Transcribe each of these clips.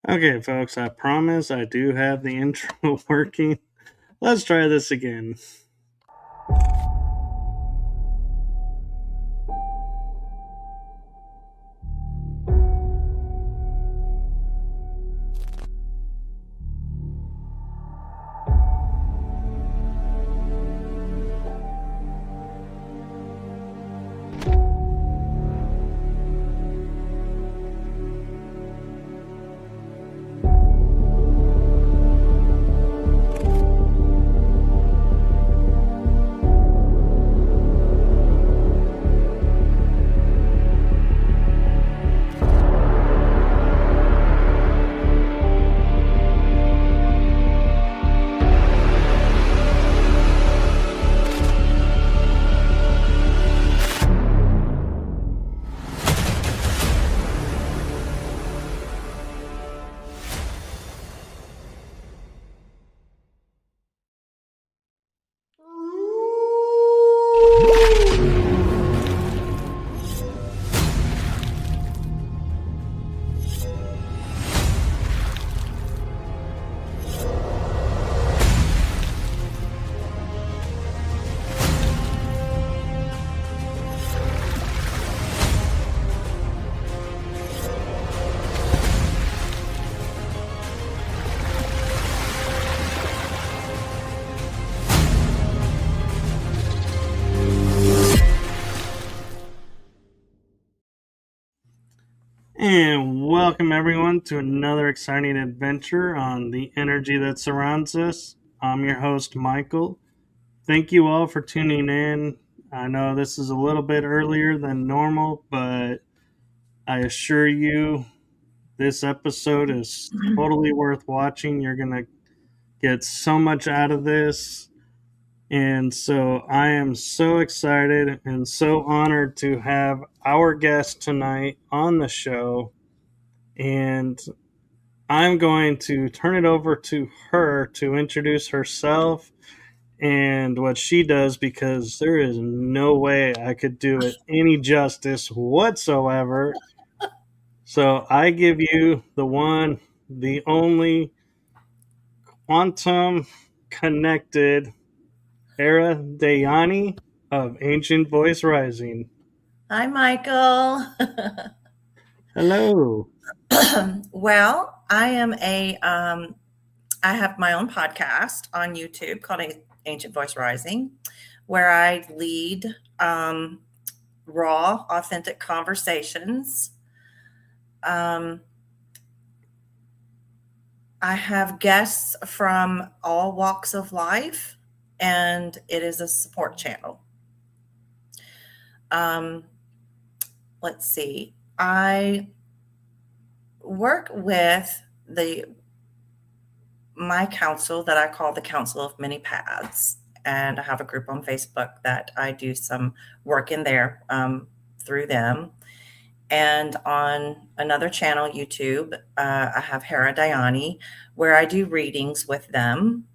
Okay, folks, I promise I do have the intro working. Let's try this again. And welcome everyone to another exciting adventure on the energy that surrounds us. I'm your host, Michael. Thank you all for tuning in. I know this is a little bit earlier than normal, but I assure you this episode is totally worth watching. You're going to get so much out of this. And so I am so excited and so honored to have our guest tonight on the show. And I'm going to turn it over to her to introduce herself and what she does, because there is no way I could do it any justice whatsoever. So I give you the one, the only quantum connected Hera Dyani of Ancient Voice Rising. Hi, Michael. Hello. Well, I have my own podcast on YouTube called Ancient Voice Rising, where I lead raw, authentic conversations. I have guests from all walks of life, and it is a support channel. Let's see. I work with my council that I call the Council of Many Paths, and I have a group on Facebook that I do some work in there through them. And on another channel, YouTube, I have Hera Dyani, where I do readings with them.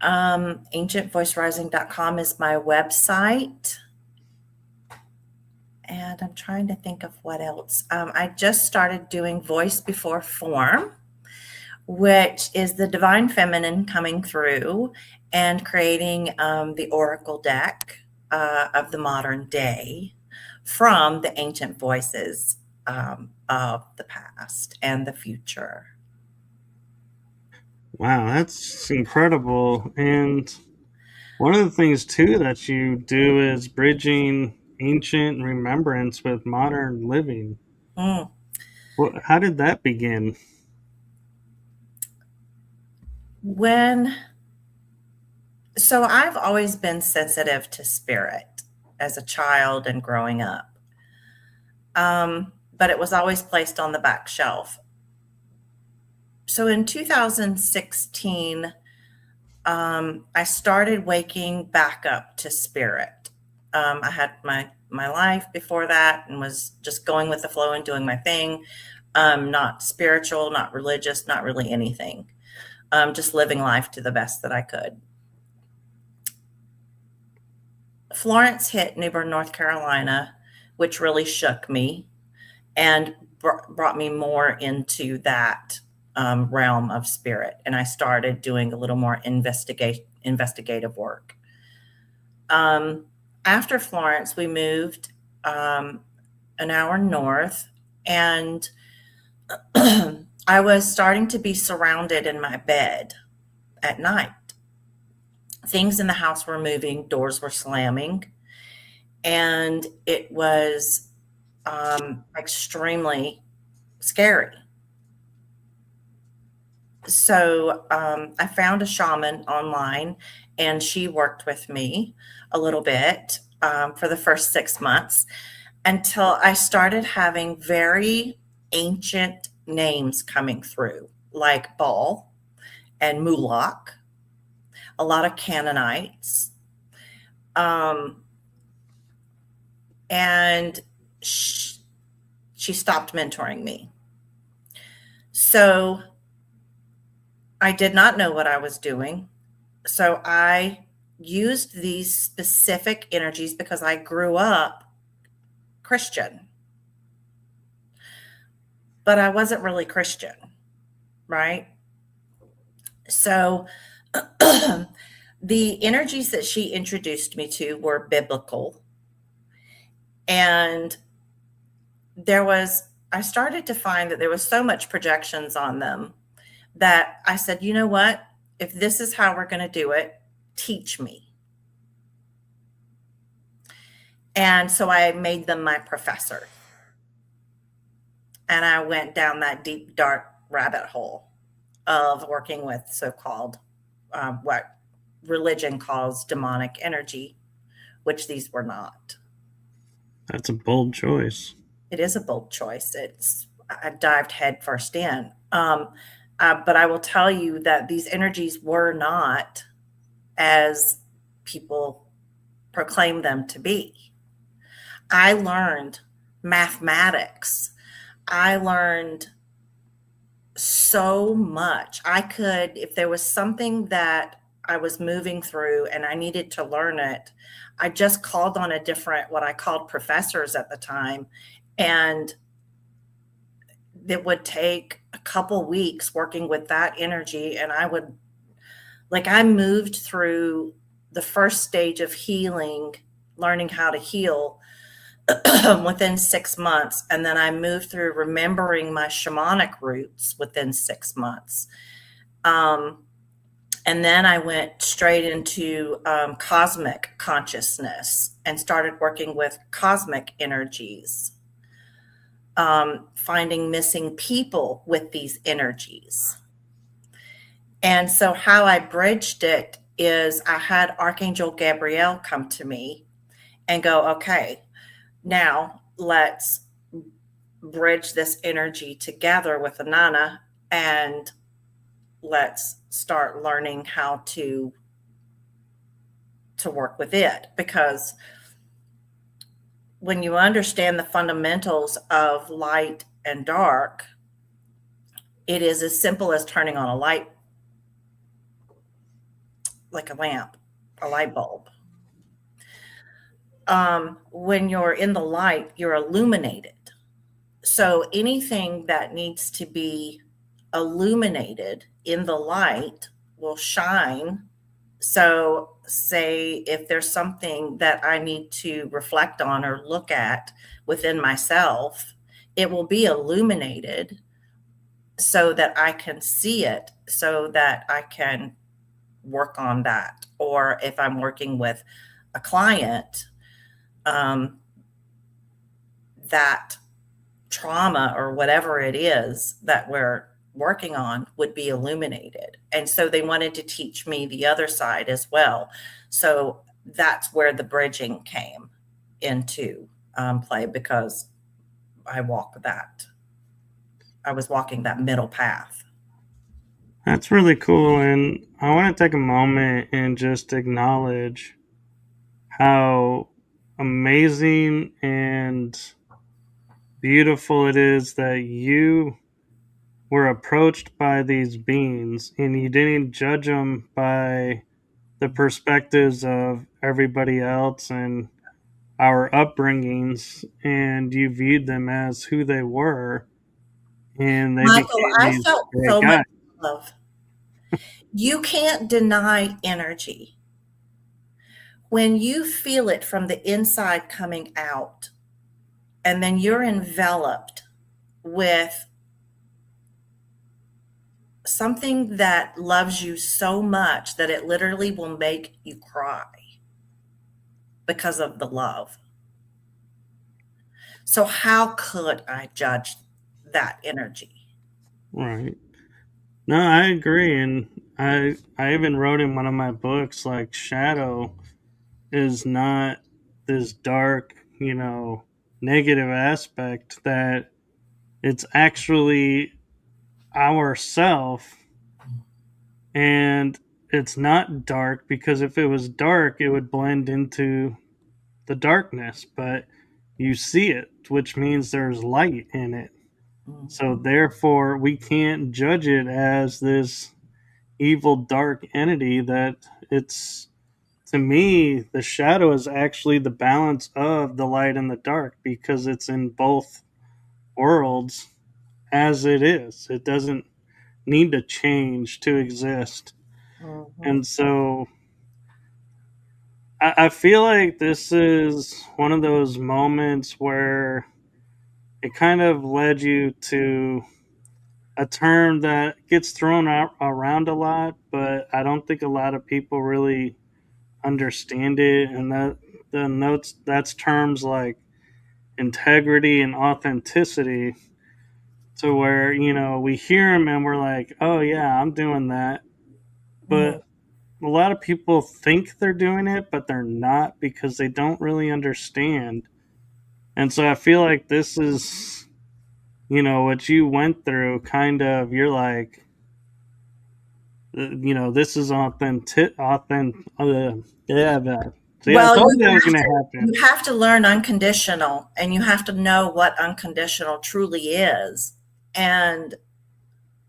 Ancientvoicerising.com is my website. And I'm trying to think of what else. I just started doing Voice Before Form, which is the divine feminine coming through and creating the oracle deck of the modern day from the ancient voices of the past and the future. Wow, that's incredible. And one of the things, too, that you do is bridging ancient remembrance with modern living. Mm. How did that begin? So I've always been sensitive to spirit as a child and growing up. But it was always placed on the back shelf. So in 2016, I started waking back up to spirit. I had my life before that and was just going with the flow and doing my thing. Not spiritual, not religious, not really anything. Just living life to the best that I could. Florence hit New Bern, North Carolina, which really shook me. and brought me more into that realm of spirit. And I started doing a little more investigative work. Um, After Florence, we moved an hour north, and I was starting to be surrounded in my bed at night. Things in the house were moving, doors were slamming, and it was extremely scary. So I found a shaman online, and she worked with me a little bit for the first 6 months until I started having very ancient names coming through, like Baal and Moloch, a lot of Canaanites. Um, and she stopped mentoring me. So I did not know what I was doing. So I used these specific energies because I grew up Christian, but I wasn't really Christian, right? So the energies that she introduced me to were biblical. And I started to find that there was so much projections on them that I said, you know what? If this is how we're going to do it, teach me. And so I made them my professor. And I went down that deep, dark rabbit hole of working with so-called what religion calls demonic energy, which these were not. That's a bold choice. It is a bold choice. I dived headfirst in. But I will tell you that these energies were not as people proclaim them to be. I learned mathematics. I learned so much. If there was something that I was moving through and I needed to learn it, I just called on what I called professors at the time. And it would take a couple weeks working with that energy. And I moved through the first stage of healing, learning how to heal within 6 months. And then I moved through remembering my shamanic roots within 6 months. And then I went straight into cosmic consciousness and started working with cosmic energies, finding missing people with these energies. And so how I bridged it is I had Archangel Gabriel come to me and go, okay, now let's bridge this energy together with Anana, and let's start learning how to work with it. Because when you understand the fundamentals of light and dark, it is as simple as turning on a light, like a lamp, a light bulb. When you're in the light, you're illuminated. So anything that needs to be illuminated in the light will shine. So say if there's something that I need to reflect on or look at within myself, it will be illuminated so that I can see it, so that I can work on that. Or if I'm working with a client, that trauma or whatever it is that we're working on would be illuminated. And so they wanted to teach me the other side as well. So that's where the bridging came into play, because I was walking that middle path. That's really cool. And I want to take a moment and just acknowledge how amazing and beautiful it is that you were approached by these beings and you didn't judge them by the perspectives of everybody else and our upbringings, and you viewed them as who they were, and they Michael, became I these felt great so much guys. love. You can't deny energy. When you feel it from the inside coming out, and then you're enveloped with something that loves you so much that it literally will make you cry because of the love. So, how could I judge that energy? Right. No, I agree, and I even wrote in one of my books like shadow is not this dark, negative aspect, that it's actually ourself, and it's not dark, because if it was dark it would blend into the darkness, but you see it, which means there's light in it. So Mhm. therefore we can't judge it as this evil dark entity. That it's, to me, the shadow is actually the balance of the light and the dark, because it's in both worlds as it is. It doesn't need to change to exist. Mhm. And so I feel like this is one of those moments where it kind of led you to a term that gets thrown out around a lot, but I don't think a lot of people really understand it. And that the notes that's terms like integrity and authenticity, to where we hear them and we're like, oh yeah, I'm doing that, Mhm. but a lot of people think they're doing it, but they're not, because they don't really understand. And so I feel like this is, what you went through. Kind of, you're like, this is yeah, that. See, I Well, told you that was gonna happen. you have to learn unconditional, and you have to know what unconditional truly is. And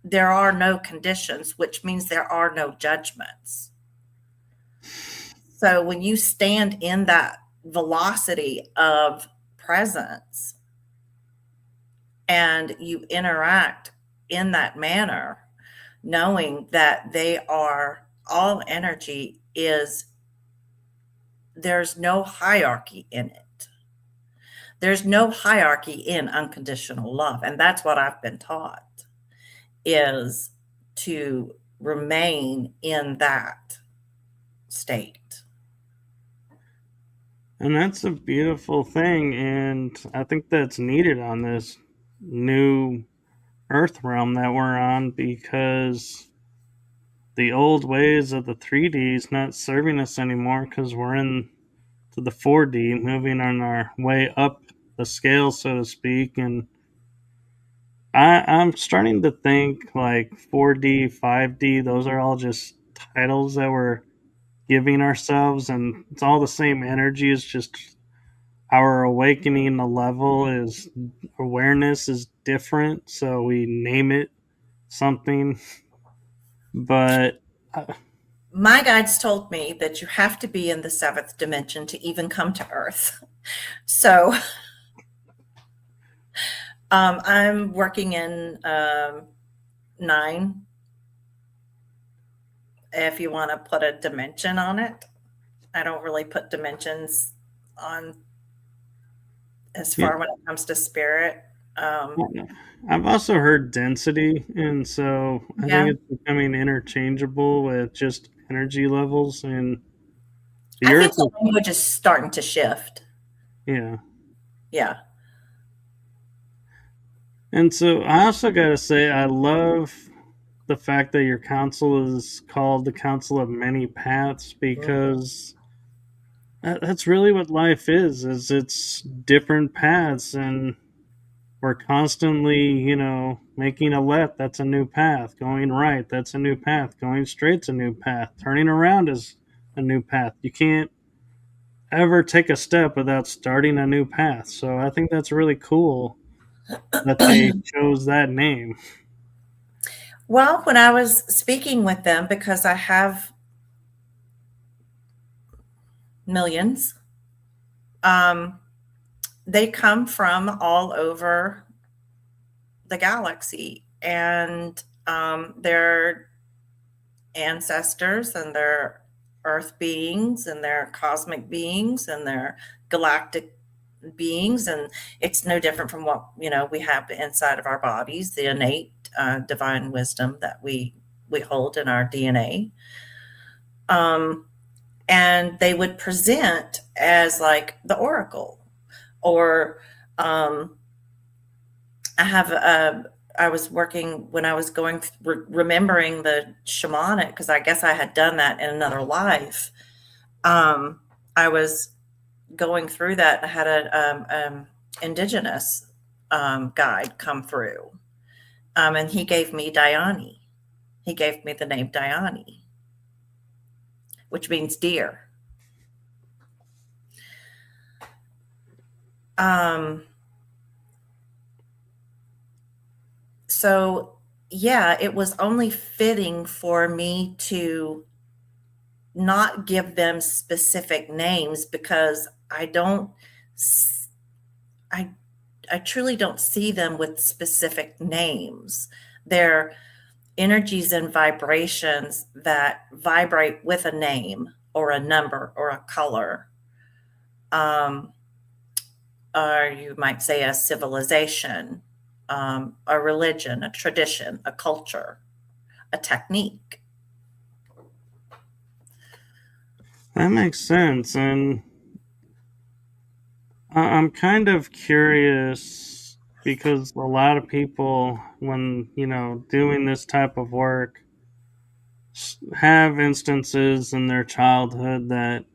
there are no conditions, which means there are no judgments. So when you stand in that velocity of presence and you interact in that manner, knowing that they are all energy, is there's no hierarchy in it. There's no hierarchy in unconditional love. And that's what I've been taught, is to remain in that state. And that's a beautiful thing, and I think that's needed on this new Earth realm that we're on, because the old ways of the 3D is not serving us anymore, because we're in to the 4D, moving on our way up the scale, so to speak. And I'm starting to think like 4D, 5D, those are all just titles that we're giving ourselves, and it's all the same energy. It's just our awakening, the level is, awareness is different, so we name it something. But My guides told me that you have to be in the seventh dimension to even come to Earth. So I'm working in nine, if you want to put a dimension on it. I don't really put dimensions on as yeah, far when it comes to spirit. Um, I've also heard density, and so I think yeah, it's becoming interchangeable with just energy levels. And the I Earth think the is, language is starting to shift. yeah. Yeah. And so I also got to say, I love the fact that your council is called the Council of Many Paths, because that's really what life is it's different paths, and we're constantly, making a left, that's a new path. Going right, that's a new path. Going straight's a new path. Turning around is a new path. You can't ever take a step without starting a new path. So I think that's really cool that they chose that name. Well, when I was speaking with them, because I have millions, Um, they come from all over the galaxy, and they're ancestors, and they're earth beings, and they're cosmic beings, and they're galactic beings, and it's no different from what we have inside of our bodies, the innate divine wisdom that we hold in our DNA. um, and they would present as like the oracle, or um, I have a I was working when I was going remembering the shamanic, because I guess I had done that in another life. I was going through that. I had a indigenous guide come through, and he gave me Dyani. He gave me the name Dyani, which means deer. Um, so yeah, it was only fitting for me to not give them specific names, because I I truly don't see them with specific names. They're energies and vibrations that vibrate with a name or a number or a color. Um, or you might say a civilization, a religion, a tradition, a culture, a technique. That makes sense. And I'm kind of curious because a lot of people, when, doing this type of work, have instances in their childhood that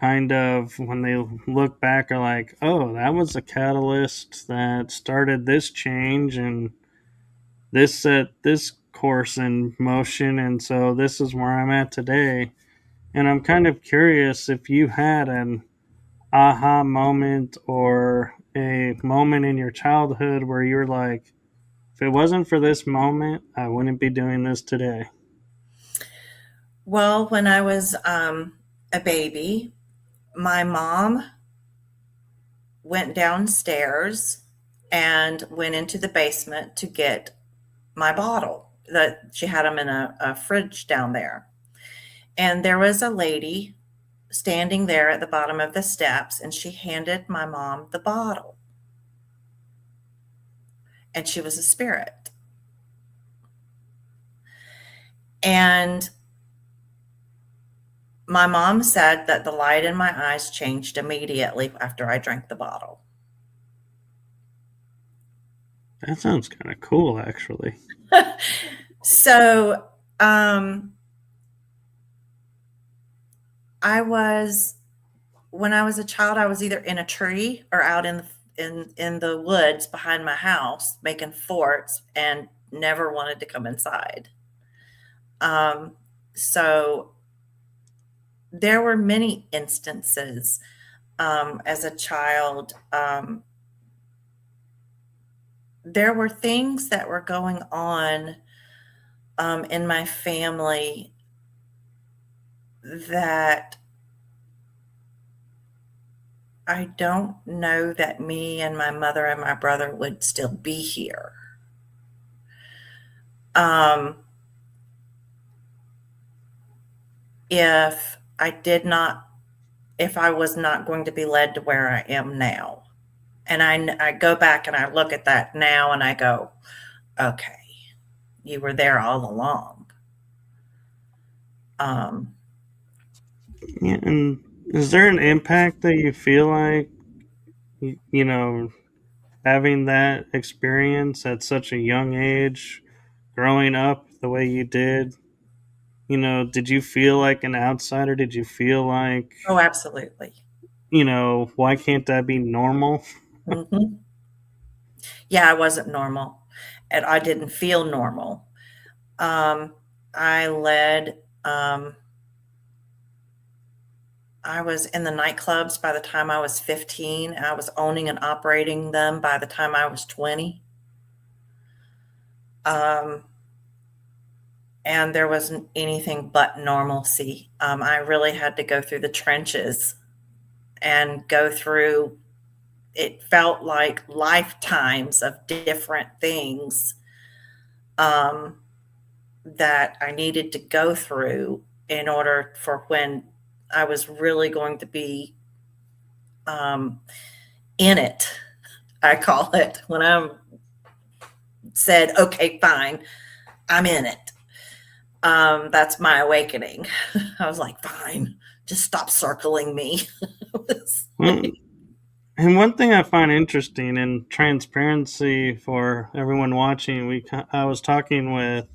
kind of, when they look back, are like, oh, that was a catalyst that started this change and this set this course in motion. And so this is where I'm at today. And I'm kind of curious if you had an aha moment or a moment in your childhood where you're like, if it wasn't for this moment, I wouldn't be doing this today. Well, when I was a baby, my mom went downstairs and went into the basement to get my bottle. That she had them in a fridge down there. And there was a lady standing there at the bottom of the steps, and she handed my mom the bottle. And she was a spirit. And my mom said that the light in my eyes changed immediately after I drank the bottle. That sounds kind of cool, actually. So, I was when I was a child, I was either in a tree or out in the woods behind my house making forts, and never wanted to come inside. So there were many instances as a child. There were things that were going on in my family that I don't know that me and my mother and my brother would still be here. Um, if I did not, if I was not going to be led to where I am now. And I go back and I look at that now and I go, okay, you were there all along. Um, Yeah, and is there an impact that you feel like, having that experience at such a young age, growing up the way you did, did you feel like an outsider? Did you feel like, oh, absolutely. why can't that be normal? Hmm. Yeah, I wasn't normal, and I didn't feel normal. Um, I led, I was in the nightclubs by the time I was 15. I was owning and operating them by the time I was 20. Um, and there wasn't anything but normalcy. I really had to go through the trenches and go through, it felt like lifetimes of different things um, that I needed to go through in order for when I was really going to be um, in it. I call it when I said, okay, fine, I'm in it. That's my awakening. I was like, fine, just stop circling me. Well, and one thing I find interesting in transparency for everyone watching, I was talking with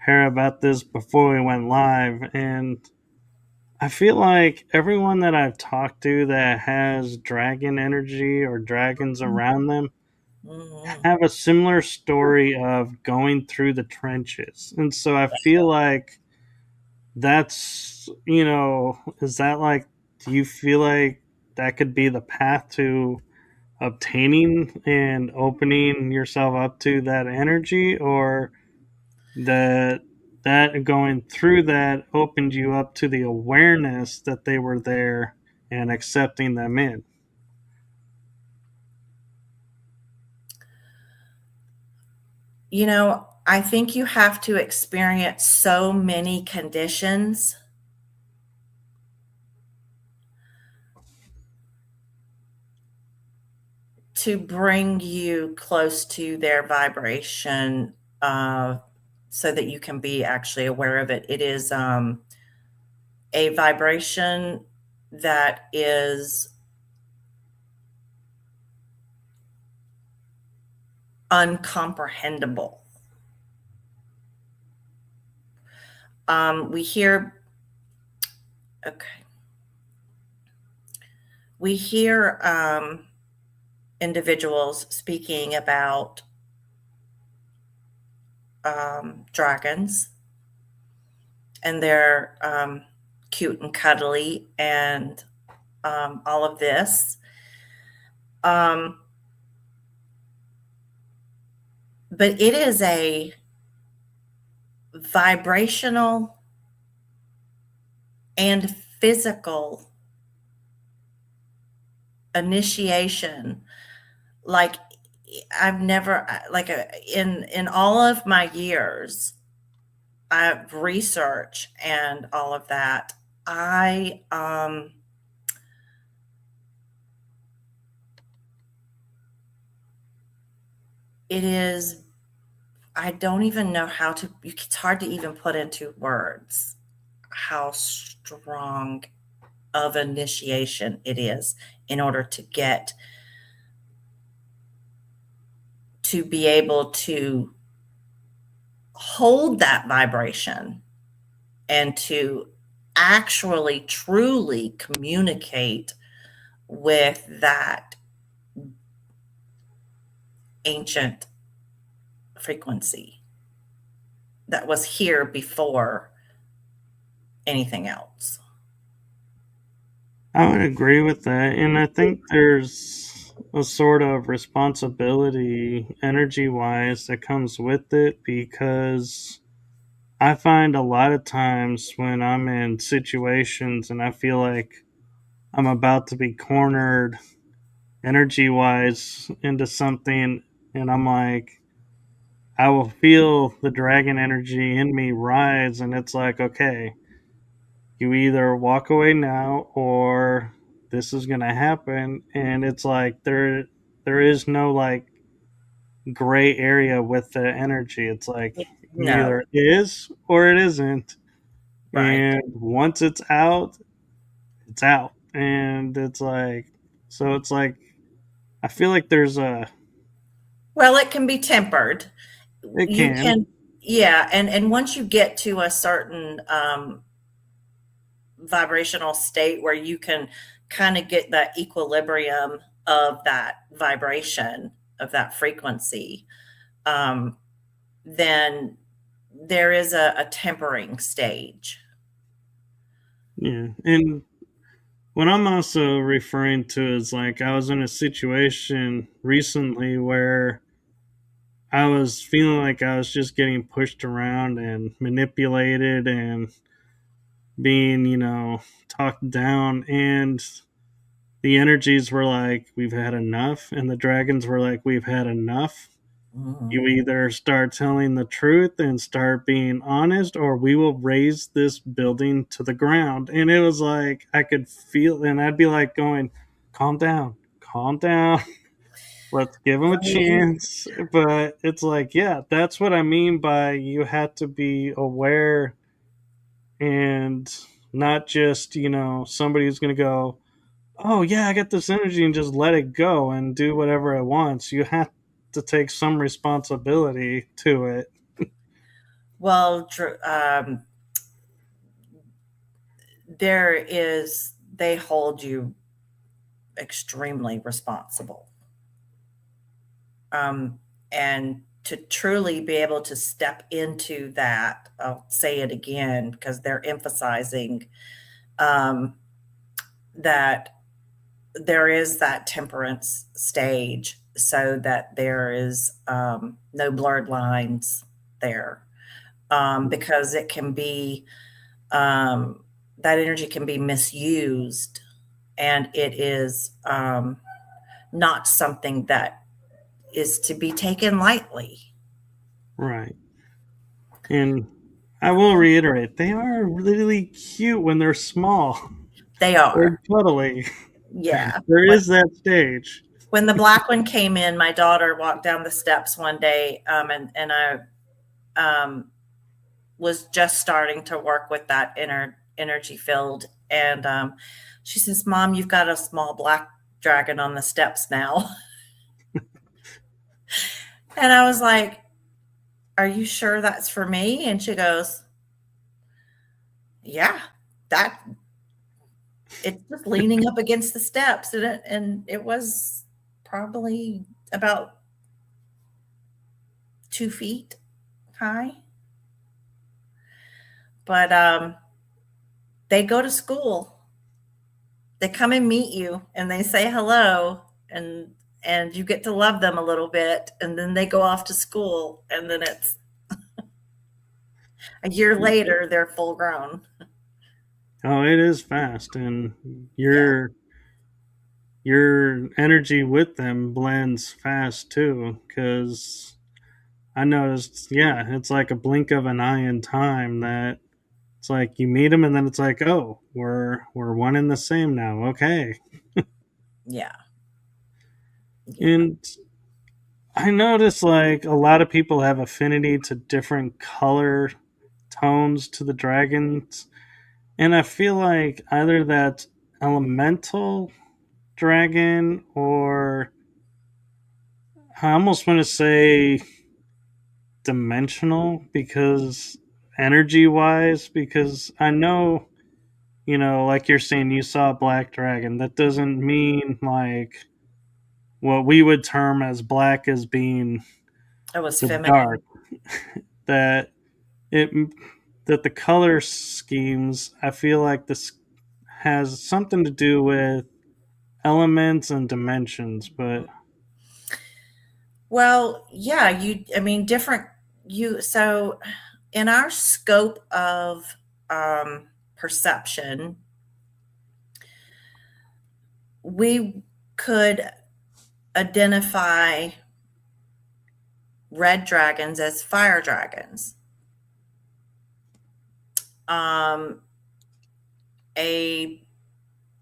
Hera about this before we went live, and I feel like everyone that I've talked to that has dragon energy or dragons around them Mhm. have a similar story of going through the trenches. And so I feel like that's, is that like, do you feel like that could be the path to obtaining and opening yourself up to that energy, or that going through that opened you up to the awareness that they were there and accepting them in? I think you have to experience so many conditions to bring you close to their vibration, so that you can be actually aware of it. It is a vibration that is uncomprehendable. We hear, okay, we hear individuals speaking about dragons, and they're cute and cuddly and all of this. Um, but it is a vibrational and physical initiation. Like, I've never, like, in all of my years of research and all of that, I it is, I don't even know how to, it's hard to even put into words how strong of initiation it is in order to get to be able to hold that vibration and to actually truly communicate with that ancient frequency that was here before anything else. I would agree with that. And I think there's a sort of responsibility energy wise that comes with it, because I find a lot of times when I'm in situations and I feel like I'm about to be cornered energy wise into something, and I'm like, I will feel the dragon energy in me rise, and it's like, okay, you either walk away now or this is going to happen. And it's like there is no like gray area with the energy. It's like it No, either is or it isn't. right. And once it's out, it's out. And it's like, so it's like, I feel like there's a, Well, it can be tempered. it You can. can, yeah, and once you get to a certain vibrational state where you can kind of get that equilibrium of that vibration, of that frequency, um, then there is a tempering stage. Yeah. And what I'm also referring to is like, I was in a situation recently where I was feeling like I was just getting pushed around and manipulated and being, talked down. And the energies were like, we've had enough, and the dragons were like, we've had enough. Mhm. You either start telling the truth and start being honest, or we will raise this building to the ground. And it was like, I could feel, and I'd be like, going, calm down, let's give them a Right. chance. But it's like, yeah, that's what I mean by you had to be aware and not just, somebody who's going to go, oh, yeah, I got this energy and just let it go and do whatever it wants. You have to take some responsibility to it. Well, they hold you extremely responsible. Um, and to truly be able to step into that, I'll say it again because they're emphasizing um, that there is that temperance stage so that there is no blurred lines there, because it can be um, that energy can be misused, and it is not something that is to be taken lightly. Right. And I will reiterate, they are really cute when they're small. They They're are. cuddly. Yeah. There is that stage. When the black one came in, my daughter walked down the steps one day, and I um, was just starting to work with that inner energy field. And she says, Mom, you've got a small black dragon on the steps now. And I was like, are you sure that's for me? And she goes, yeah, that it's just leaning up against the steps. And it was probably about 2 feet high. But they go to school. They come and meet you and they say hello, and you get to love them a little bit, and then they go off to school, and then it's a year later they're full grown. Oh, it is fast, and Yeah. your energy with them blends fast too. Because I noticed, yeah, it's like a blink of an eye in time that it's like you meet them, and then it's like, oh, we're one and the same now. Okay. Yeah. Yeah. And I notice like a lot of people have affinity to different color tones to the dragons. And I feel like either that's elemental dragon, or I almost want to say dimensional, because energy wise, because I know, like you're saying, you saw a black dragon. That doesn't mean like what we would term as black as being It was the dark. feminine. That it that the color schemes, I feel like this has something to do with elements and dimensions, but Well, yeah, I mean, different, so in our scope of perception, we could identify red dragons as fire dragons. Um, a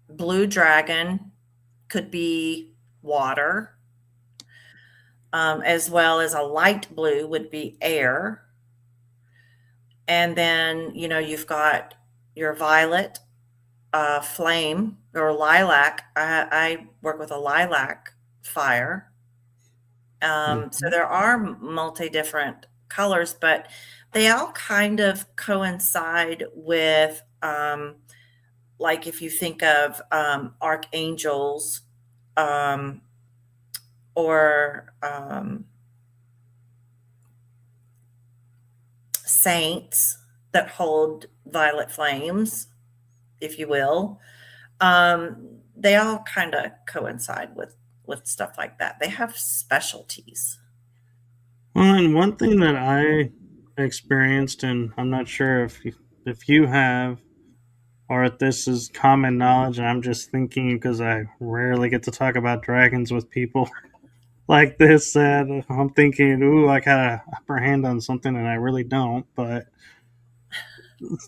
blue dragon could be water, as well as a light blue would be air. And then, you've got your violet, flame, or lilac. I work with a lilac fire. So mhm. there are multi different colors, but they all kind of coincide with, like if you think of archangels, um, or saints that hold violet flames, if you will, they all kind of coincide with stuff like that. They have specialties. Well, and one thing that I experienced, and I'm not sure if you have, or if this is common knowledge and I'm just thinking because I rarely get to talk about dragons with people like this that I'm thinking, ooh, I got a upper hand on something and I really don't. But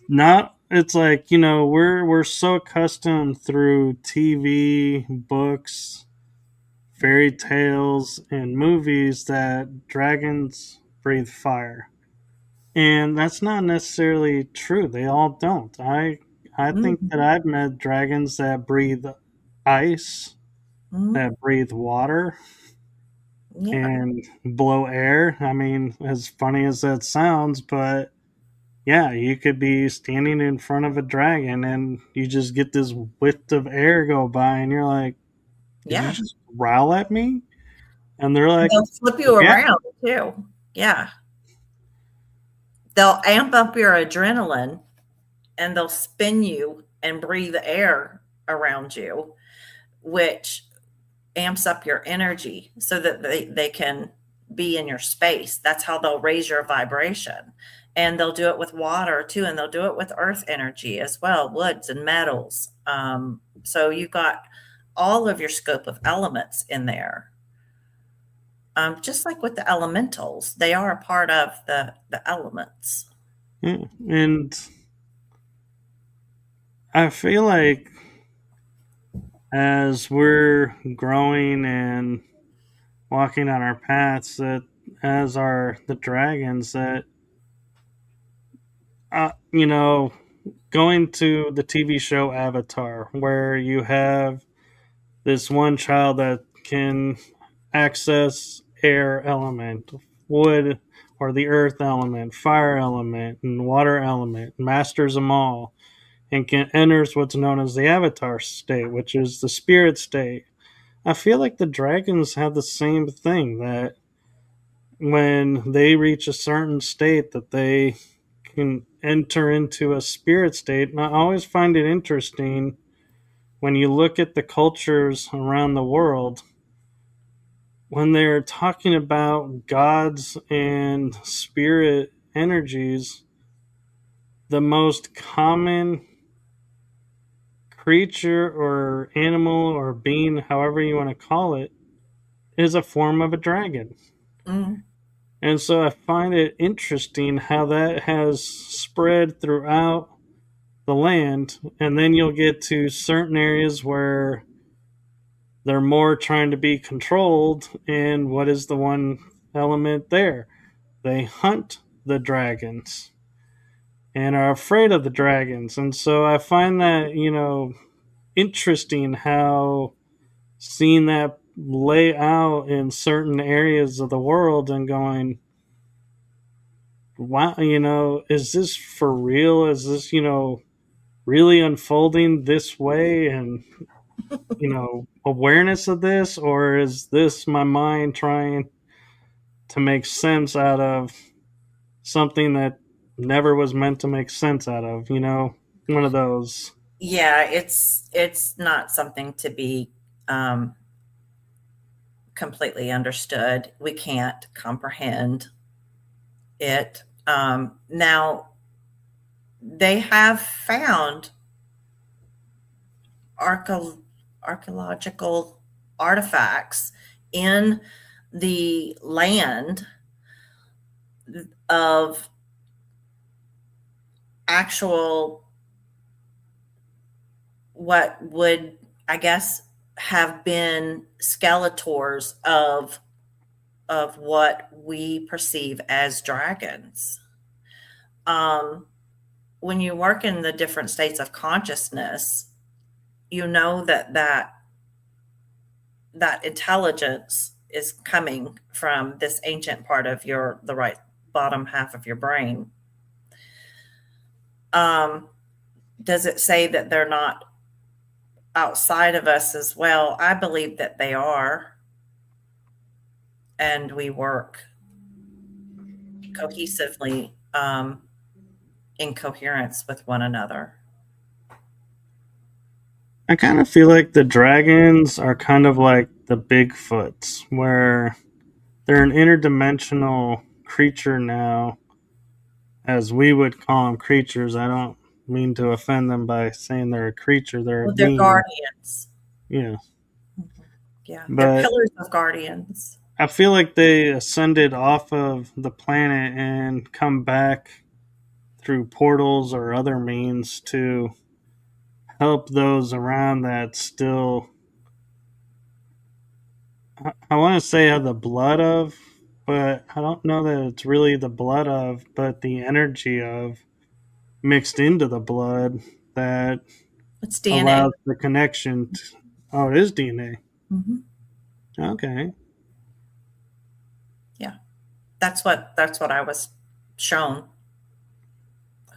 not it's like, we're so accustomed through TV, books, fairy tales, and movies that dragons breathe fire. And that's not necessarily true. They all don't. I think that Mhm. I've met dragons that breathe ice, Mhm. that breathe water, Yeah. and blow air. I mean, as funny as that sounds, but yeah, you could be standing in front of a dragon and you just get this whiff of air go by, and you're like, "Did you Yeah. just growl at me?" And they're like, They'll flip you "Yeah." around too. Yeah. They'll amp up your adrenaline and they'll spin you and breathe air around you, which amps up your energy so that they can be in your space. That's how they'll raise your vibration. And they'll do it with water too, and they'll do it with earth energy as well, woods and metals. So you've got all of your scope of elements in there. Just like with the elementals, they are a part of the elements. Yeah. And I feel like as we're growing and walking on our paths, that as are the dragons, that uh, you know going to the TV show Avatar, where you have this one child that can access air element, wood or the earth element, fire element, and water element, masters them all, and can enters what's known as the avatar state, which is the spirit state. I feel like the dragons have the same thing, that when they reach a certain state that they can enter into a spirit state. And I always find it interesting when you look at the cultures around the world, when they're talking about gods and spirit energies, the most common creature or animal or being, however you want to call it, is a form of a dragon. Mm, And so I find it interesting how that has spread throughout the land. And then you'll get to certain areas where they're more trying to be controlled. And what is the one element there? They hunt the dragons and are afraid of the dragons. And so I find that, interesting how seeing that lay out in certain areas of the world and going, wow, is this for real? Is this, really unfolding this way? And, awareness of this? Or is this my mind trying to make sense out of something that never was meant to make sense out of, one of those. yeah, it's not something to be um, completely understood. We can't comprehend it. Now, they have found archae- archaeological artifacts in the land of actual what would, I guess, have been skeletors of what we perceive as dragons. Um, when you work in the different states of consciousness, you know that intelligence is coming from this ancient part of your the right bottom half of your brain. Um, does it say that they're not outside of us as well? I believe that they are, and we work cohesively in coherence with one another. I kind of feel like the dragons are kind of like the Bigfoots, where they're an interdimensional creature now, as we would call them creatures. I don't. mean to offend them by saying they're a creature, they're a Well, they're being. guardians. Yeah. Mhm. Yeah, they're But pillars of guardians. I feel like they ascended off of the planet and come back through portals or other means to help those around that still, I want to say, have the blood of, but I don't know that it's really the blood of, but the energy of mixed into the blood that It's DNA. allows the connection. Oh, it is DNA. Hmm. Okay. Yeah, that's what I was shown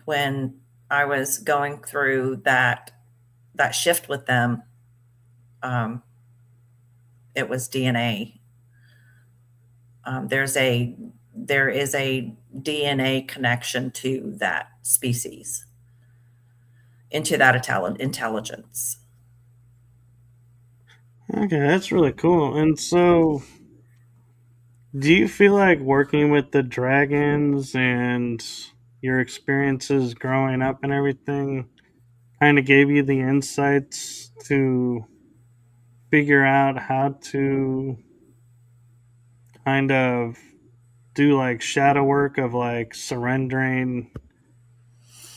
when I was going through that shift with them. Um, it was DNA. There's a there is a DNA connection to that species, into that intelligence. Okay, that's really cool. And so, do you feel like working with the dragons and your experiences growing up and everything kind of gave you the insights to figure out how to kind of do like shadow work of like surrendering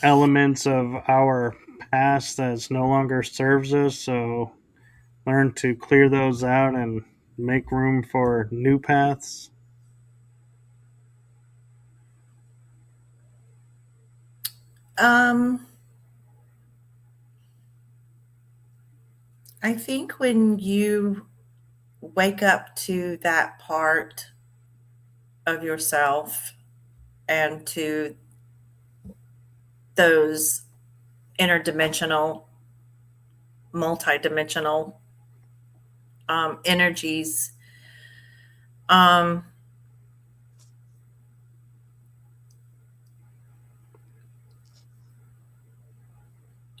elements of our past that no longer serves us? So, learn to clear those out and make room for new paths. Um, I think when you wake up to that part of yourself and to those interdimensional, multidimensional energies, um,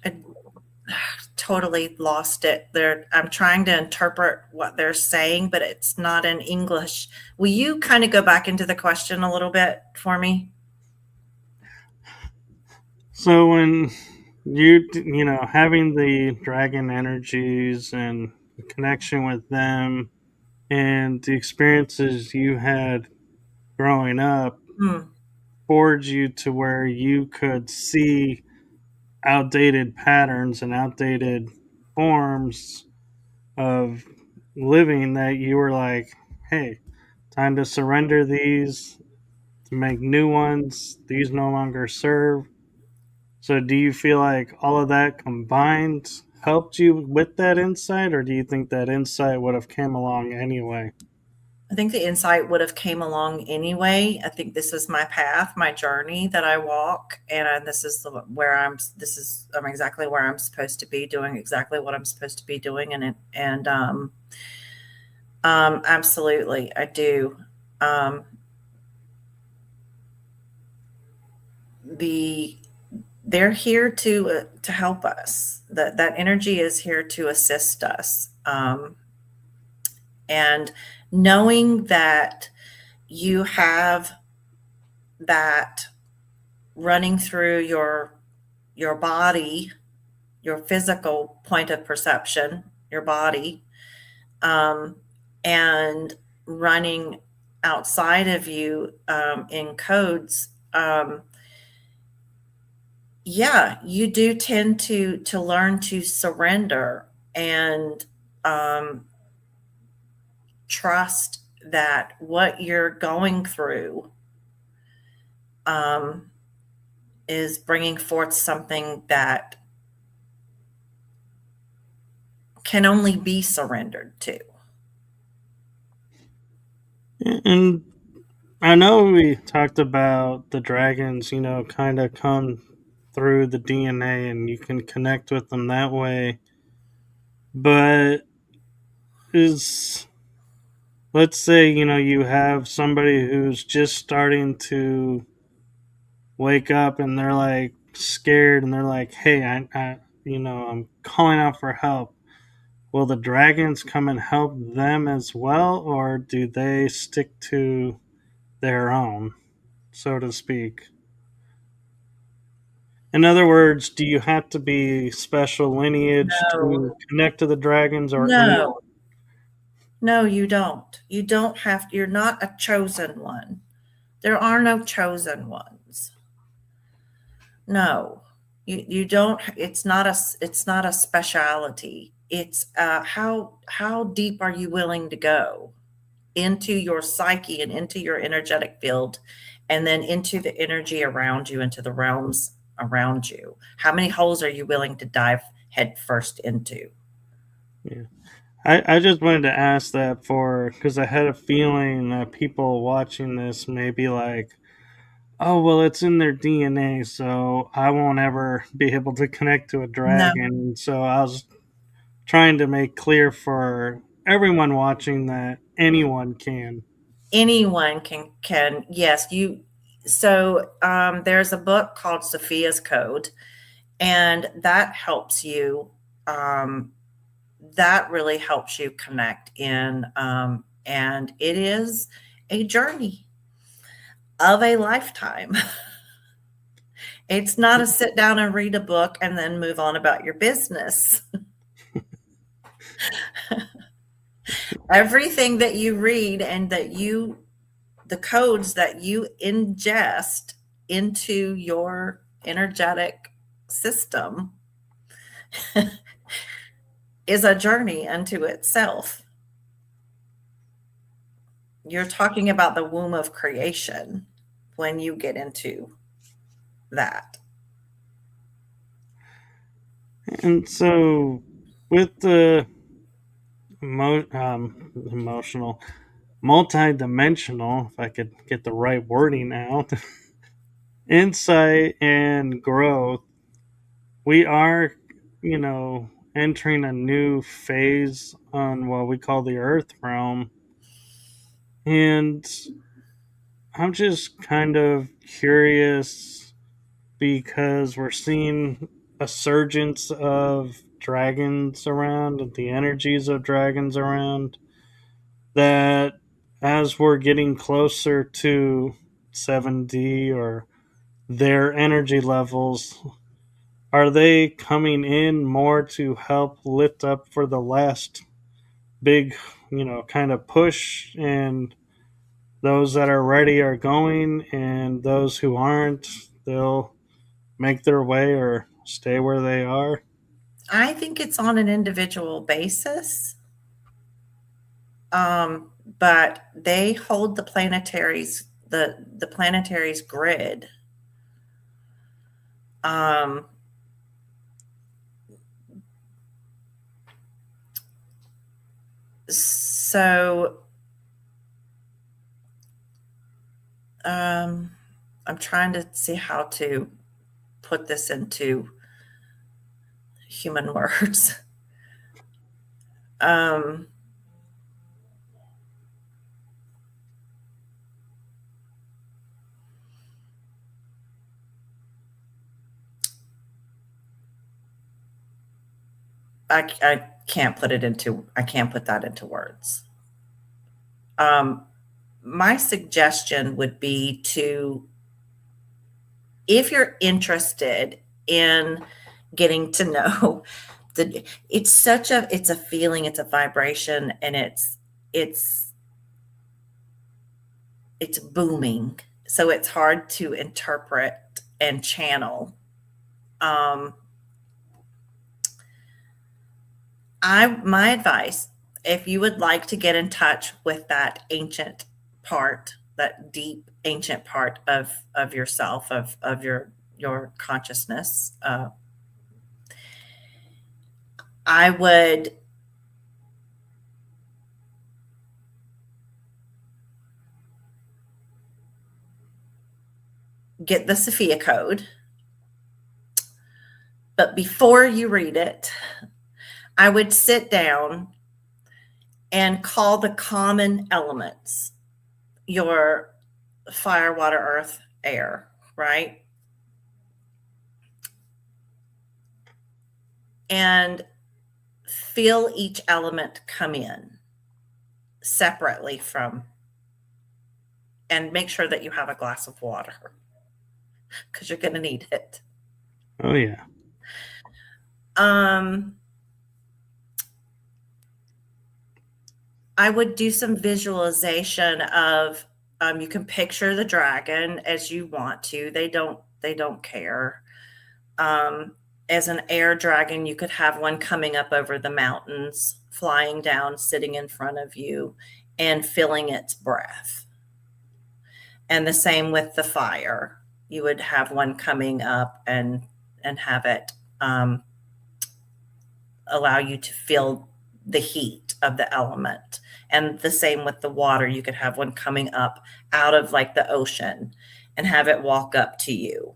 I totally lost it. I'm trying to interpret what they're saying, but it's not in English. Will you kind of go back into the question a little bit for me? So when having the dragon energies and the connection with them and the experiences you had growing up Hmm. forged you to where you could see outdated patterns and outdated forms of living that you were like, hey, time to surrender these to make new ones. These no longer serve. So, do you feel like all of that combined helped you with that insight, or do you think that insight would have came along anyway? I think the insight would have came along anyway. I think this is my path, my journey that I walk, and this is where I'm exactly where I'm supposed to be, doing exactly what I'm supposed to be doing, and absolutely, I do. Um, the they're here to help us. That energy is here to assist us, and knowing that you have that running through your body, your physical point of perception, your body, um, and running outside of you in codes. Yeah, you do tend to learn to surrender and um, trust that what you're going through um, is bringing forth something that can only be surrendered to. And I know we talked about the dragons, kind of come through the DNA and you can connect with them that way. But is, let's say, you have somebody who's just starting to wake up and they're like scared and they're like, hey, I'm calling out for help. Will the dragons come and help them as well, or do they stick to their own, so to speak? In other words, do you have to be special lineage No, to connect to the dragons or anyone? no, no, you don't. You don't have, you're not a chosen one. There are no chosen ones. No, you don't. It's not a speciality. It's how deep are you willing to go into your psyche and into your energetic field, and then into the energy around you, into the realms around you. How many holes are you willing to dive head first into? Yeah. I just wanted to ask that for because I had a feeling that people watching this may be like, oh, well, it's in their DNA, so I won't ever be able to connect to a No, dragon. So I was trying to make clear for everyone watching that anyone can. anyone can. Yes, you. So there's a book called Sophia's Code, and that helps you. Um, that really helps you connect in, and it is a journey of a lifetime. It's not a sit down and read a book and then move on about your business. Everything that you read and the codes that you ingest into your energetic system is a journey unto itself. You're talking about the womb of creation when you get into that. And so, with the emotional, multi-dimensional, if I could get the right wording out, insight and growth, we are, entering a new phase on what we call the Earth realm. And I'm just kind of curious because we're seeing a surgence of dragons around and the energies of dragons around that as we're getting closer to 7D or their energy levels, are they coming in more to help lift up for the last big, kind of push, and those that are ready are going and those who aren't, they'll make their way or stay where they are? I think it's on an individual basis, but they hold the planetary's grid. Um, so um, I'm trying to see how to put this into human words. Um, I can't put it into, I can't put that into words. Um, my suggestion would be to, if you're interested in getting to know it's a feeling, it's a vibration, and it's it's booming. So it's hard to interpret and channel. Um, my advice, if you would like to get in touch with that ancient part, that deep ancient part of yourself, of your consciousness, I would get the Sophia Code. But before you read it, I would sit down and call the common elements your fire, water, earth, air, right? And feel each element come in separately from, and make sure that you have a glass of water because you're going to need it. Oh yeah. Um, I would do some visualization of you can picture the dragon as you want to. They don't care. Um, as an air dragon, you could have one coming up over the mountains, flying down, sitting in front of you, and feeling its breath. And the same with the fire. You would have one coming up and have it um, allow you to feel the heat of the element. And the same with the water. You could have one coming up out of like the ocean and have it walk up to you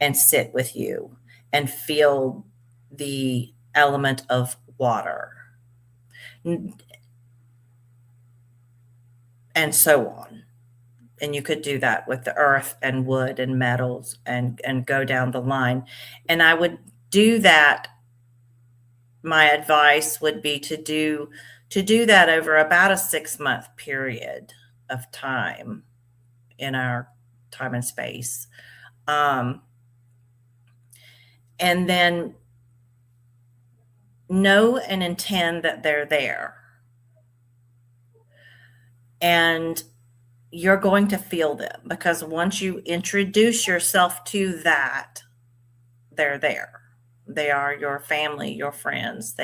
and sit with you and feel the element of water and so on. And you could do that with the earth and wood and metals and go down the line. And I would do that. My advice would be to do that over about a 6-month period of time in our time and space. Um, and then know and intend that they're there. And you're going to feel them because once you introduce yourself to that, they're there. They are your family, your friends.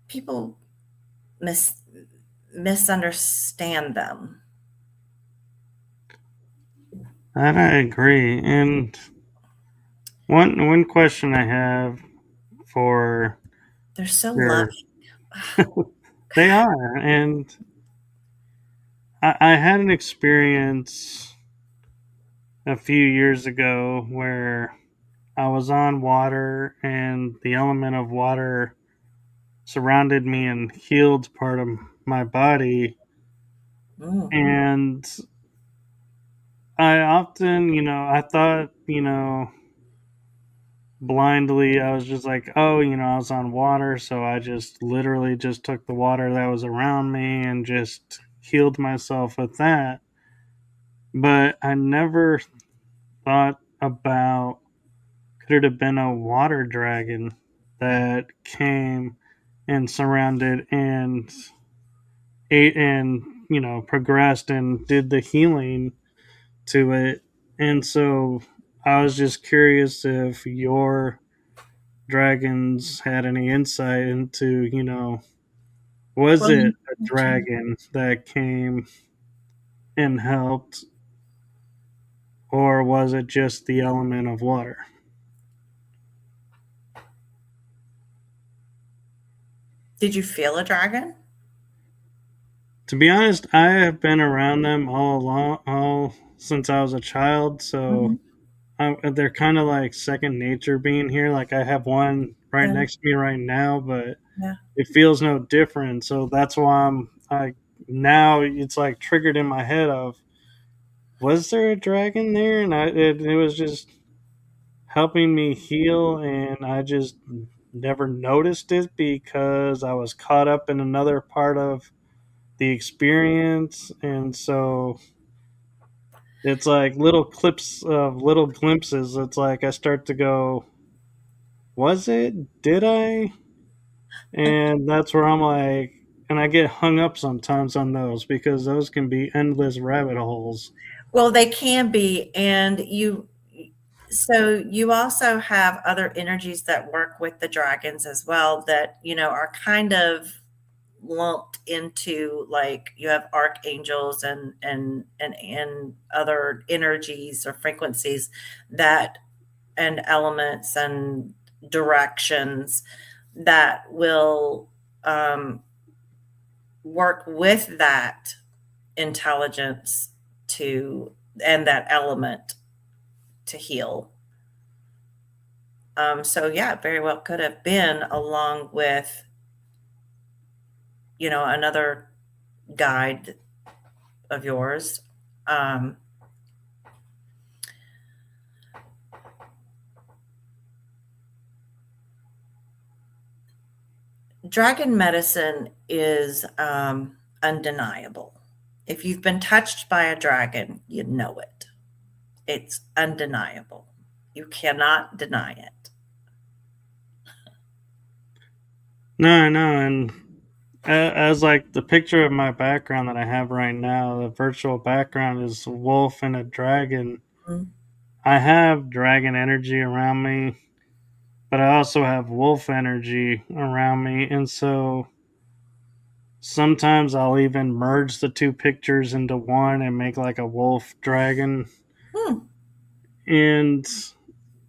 People misunderstand them. That I agree. And one question I have for They're so your loving. they are, and I had an experience a few years ago where I was on water and the element of water surrounded me and healed part of my body. Mm. And I often, I thought, blindly, I was just like, oh, I was on water. So I just literally just took the water that was around me and just healed myself with that. But I never thought about could it have been a water dragon that came and surrounded and ate and progressed and did the healing to it. And so I was just curious if your dragons had any insight into, was Well, it a dragon that came and helped, or was it just the element of water? did you feel a dragon? To be honest, I have been around them all along, all since I was a child. So Mhm. they're kind of like second nature being here. Like I have one right Yeah, next to me right now, but yeah. it feels no different. So that's why I now it's like triggered in my head of was there a dragon there, and it was just helping me heal, and I just never noticed it because I was caught up in another part of the experience, and so it's like little clips of little glimpses. It's like I start to go, was it? Did I? And that's where I'm like, and I get hung up sometimes on those because those can be endless rabbit holes. Well, they can be, and you also have other energies that work with the dragons as well that, are kind of lumped into, like, you have archangels and other energies or frequencies that and elements and directions that will work with that intelligence to and that element to heal. So yeah, it very well could have been along with another guide of yours. Um, Dragon medicine is undeniable. If you've been touched by a dragon, you know it. It's undeniable. You cannot deny it. No, I know, and as like the picture of my background that I have right now, the virtual background is a wolf and a dragon. Mm, I have dragon energy around me, but I also have wolf energy around me, and so sometimes I'll even merge the two pictures into one and make like a wolf dragon. mm, And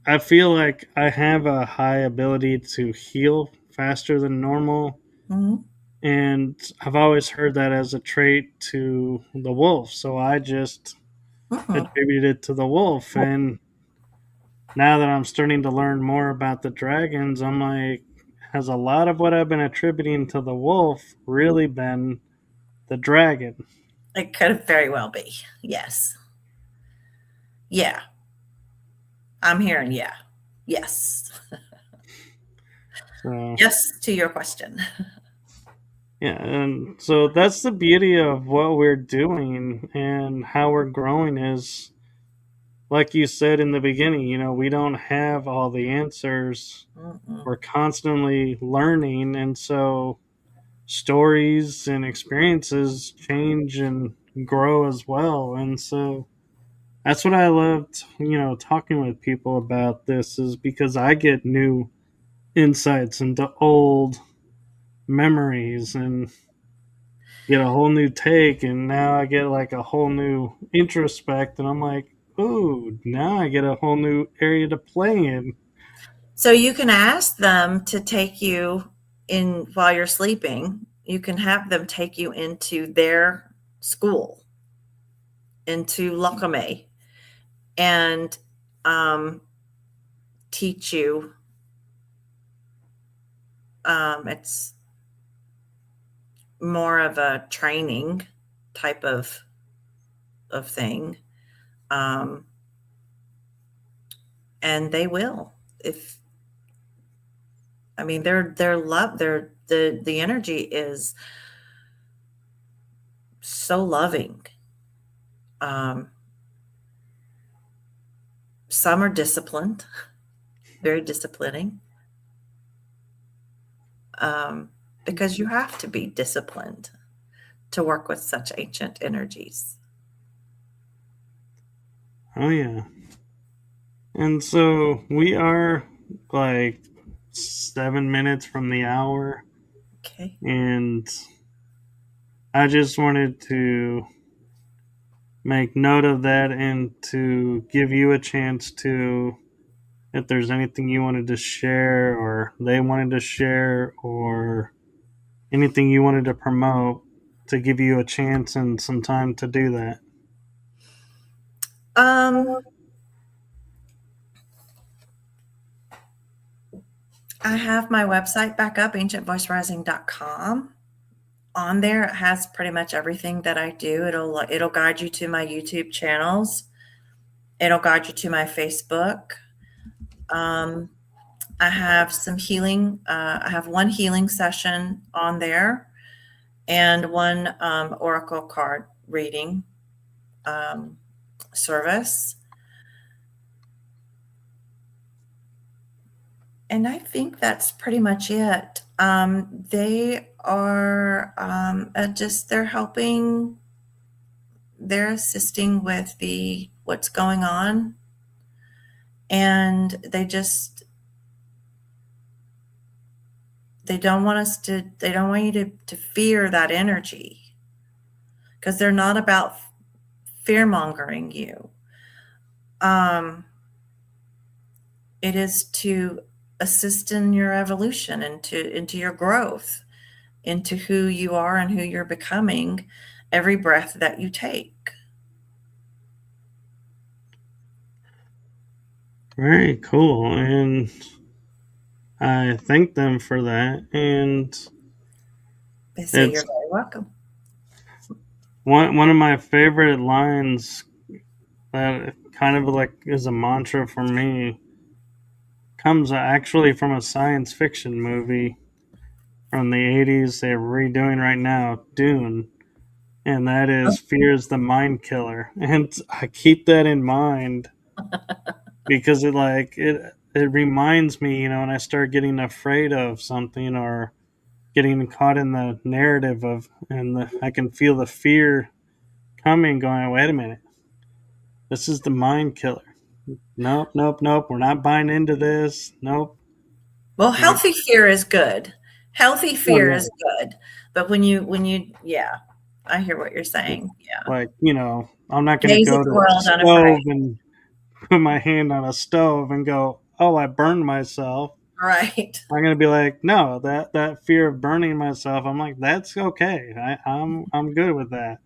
I feel like I have a high ability to heal faster than normal. mm, And I've always heard that as a trait to the wolf. So I just mm. attributed it to the wolf. And now that I'm starting to learn more about the dragons, I'm like, has a lot of what I've been attributing to the wolf really been the dragon? It could very well be. Yes. Yeah. I'm hearing yeah. Yes. So Yes to your question. yeah, and so that's the beauty of what we're doing and how we're growing is like you said in the beginning, we don't have all the answers. Mm-mm. We're constantly learning, and so stories and experiences change and grow as well. And so that's what I loved, talking with people about this is because I get new insights into old memories and get a whole new take, and now I get like a whole new introspect, and I'm like, ooh, now I get a whole new area to play in. So you can ask them to take you in while you're sleeping. You can have them take you into their school, into Lokame, and um, teach you. It's more of a training type of thing, um, and they will. If I mean, their love, the energy is so loving. Um, some are disciplined, very disciplining, um, because you have to be disciplined to work with such ancient energies. Oh, yeah. And so we are like 7 minutes from the hour, Okay. and I just wanted to make note of that and to give you a chance to, if there's anything you wanted to share or they wanted to share or anything you wanted to promote, to give you a chance and some time to do that. Um, I have my website back up, ancientvoicerising.com. On there, it has pretty much everything that I do. It'll guide you to my YouTube channels. It'll guide you to my Facebook. Um, I have some healing. I have one healing session on there and one oracle card reading um, service. And I think that's pretty much it. They are they're helping, they're assisting with the what's going on, and they don't want you to fear that energy, because they're not about fear mongering you. Um, it is to assist in your evolution, into your growth, into who you are and who you're becoming every breath that you take. Very cool. And I thank them for that. And They say you're it's very welcome. one of my favorite lines that kind of like is a mantra for me comes actually from a science fiction movie from the 80s they're redoing right now, Dune. and that is fear is the mind killer. And I keep that in mind because it reminds me, when I start getting afraid of something or getting caught in the narrative of, I can feel the fear coming, going, wait a minute, this is the mind killer. Nope, nope, nope. We're not buying into this. Nope. Well, We're, healthy fear is good. Healthy oh fear yeah, is good. But yeah, I hear what you're saying. Yeah. like I'm not going to Gaze go at to the a world unafraid. stove and put my hand on a stove and go, oh, I burned myself. Right. I'm going to be like, no, that fear of burning myself. I'm like, that's okay. I'm good with that.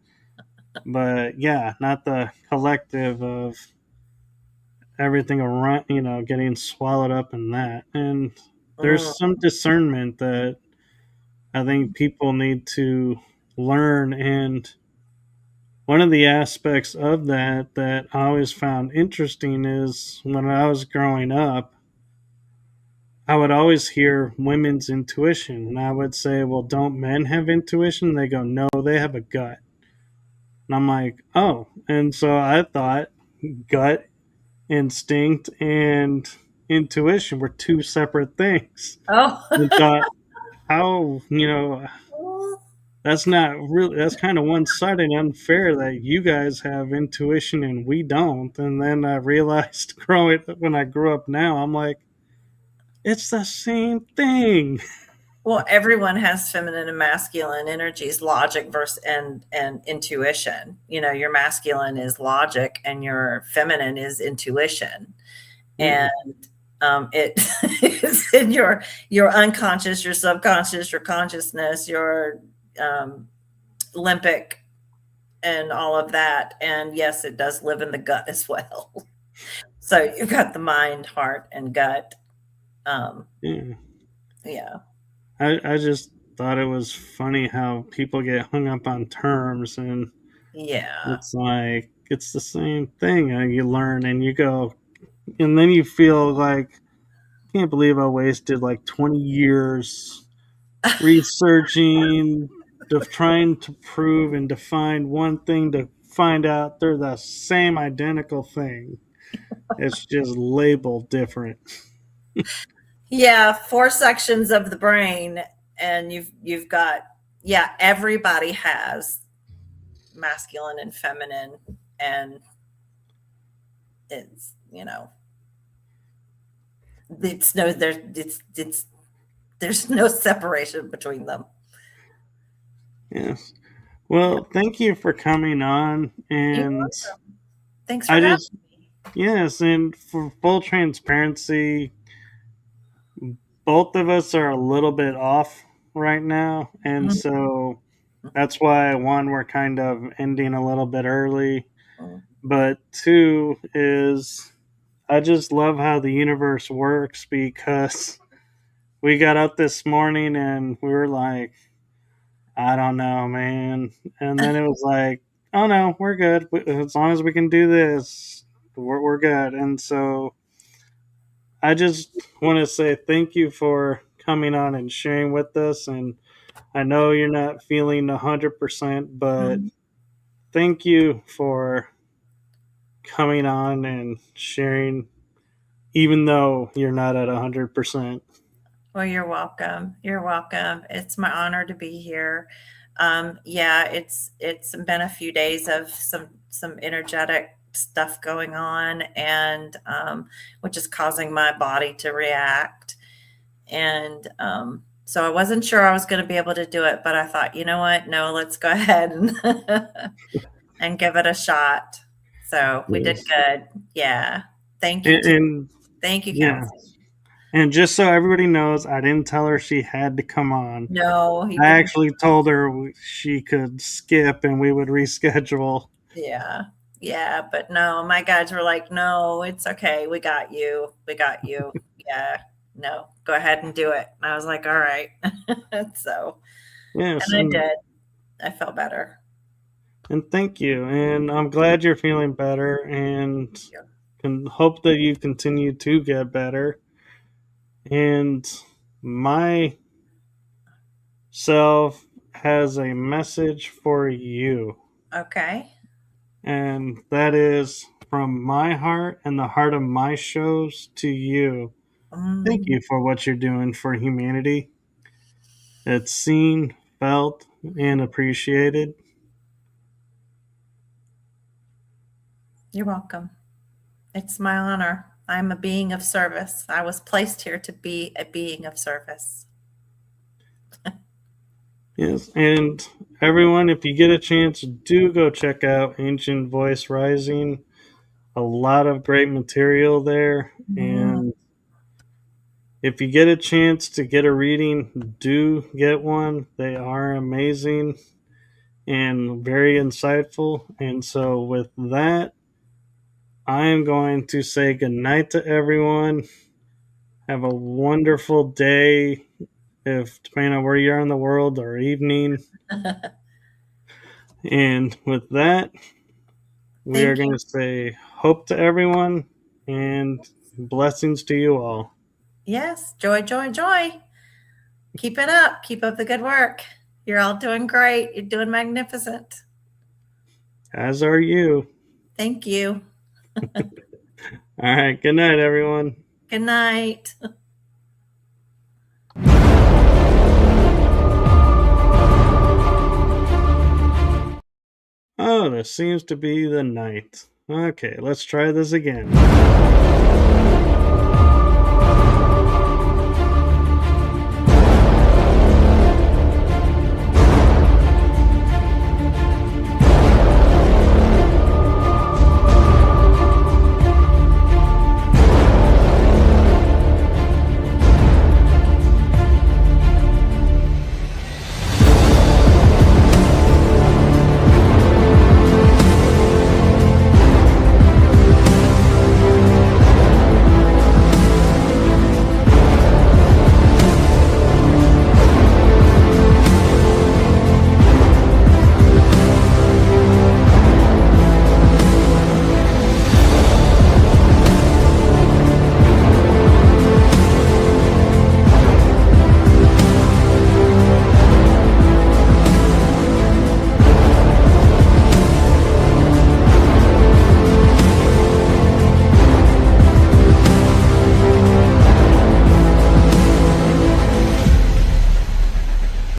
But yeah, not the collective of everything around, getting swallowed up in that. And Mm, there's some discernment that I think people need to learn. And one of the aspects of that I always found interesting is when I was growing up, I would always hear women's intuition. And I would say, well, don't men have intuition? They go, no, they have a gut. And I'm like, oh. And so I thought gut, instinct, and intuition were two separate things. And oh. thought, how, that's kind of one sided and unfair that you guys have intuition and we don't. And then I realized when I grew up now, I'm like, it's the same thing. Well, everyone has feminine and masculine energies, logic versus and intuition. Your masculine is logic and your feminine is intuition. Yeah. And it is in your unconscious, your subconscious, your consciousness, your limbic, and all of that. And yes, it does live in the gut as well. So you've got the mind, heart, and gut. Um, Yeah. yeah, I just thought it was funny how people get hung up on terms, and yeah. it's like it's the same thing. You learn and you go, and then you feel like, I can't believe I wasted like 20 years researching, trying to prove and define one thing to find out they're the same identical thing. It's just labeled different. Yeah, four sections of the brain, and you've got, yeah, everybody has masculine and feminine, and it's it's no it's there's no separation between them. Yes. Well, thank you for coming on. You're And welcome. Thanks for I having just, me. yes, and for full transparency, both of us are a little bit off right now. And Mhm. so that's why, one, we're kind of ending a little bit early. But two is, I just love how the universe works because we got up this morning and we were like, I don't know, man. And then it was like, oh no, we're good. As long as we can do this, we're good. And so I just want to say thank you for coming on and sharing with us. And I know you're not feeling 100%, but Mhm. thank you for coming on and sharing, even though you're not at 100%. Well, you're welcome. You're welcome. It's my honor to be here. Yeah, it's been a few days of some energetic stuff going on, and which is causing my body to react. And so I wasn't sure I was going to be able to do it, but I thought, you know what? No, let's go ahead and give it a shot. So we did Yes. good. Yeah. Thank you. And Thank you, yeah. Kelsey. And just so everybody knows, I didn't tell her she had to come on. No, you I can. actually told her she could skip and we would reschedule. Yeah. Yeah. But no, my guides were like, no, it's okay. We got you. We got you. Yeah. No, go ahead and do it. And I was like, all right. So, Yes, and I did. I felt better. and thank you. And I'm glad you're feeling better and can hope that you continue to get better. And myself has a message for you. Okay. And that is from my heart and the heart of my shows to you. Thank Mm, you for what you're doing for humanity. It's seen, felt, and appreciated. you're welcome. It's my honor. I'm a being of service. I was placed here to be a being of service. Yes, and everyone, if you get a chance, do go check out Ancient Voice Rising. A lot of great material there. Mm, And if you get a chance to get a reading, do get one. They are amazing and very insightful. And so, with that, I am going to say goodnight to everyone. Have a wonderful day, if depending on where you are in the world, or evening. And with that, we are Thank going you. to say hope to everyone and blessings to you all, Yes, joy, joy, joy. Keep it up. Keep up the good work. You're all doing great. You're doing magnificent. as are you. Thank you. All right, good night, everyone. Good night. Oh, this seems to be the night. Okay, let's try this again.